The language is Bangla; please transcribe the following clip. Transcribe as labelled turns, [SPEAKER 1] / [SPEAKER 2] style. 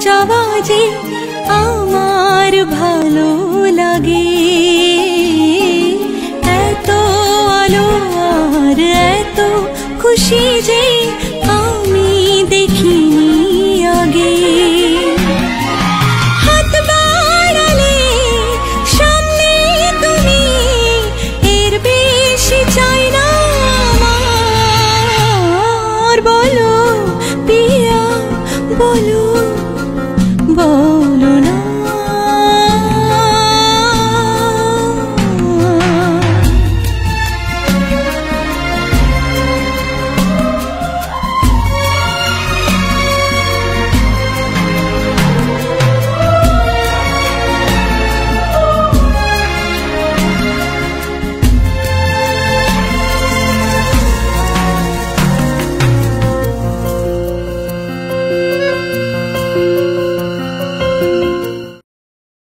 [SPEAKER 1] চাওয়া যে আমার ভালো লাগে। এত আলো আর এত খুশি যে আমি দেখিনি আগে। হাত বাড়ালে সামনে তুমি, এর বেশি চাই না আমার। বলো পিয়া বলো বলো।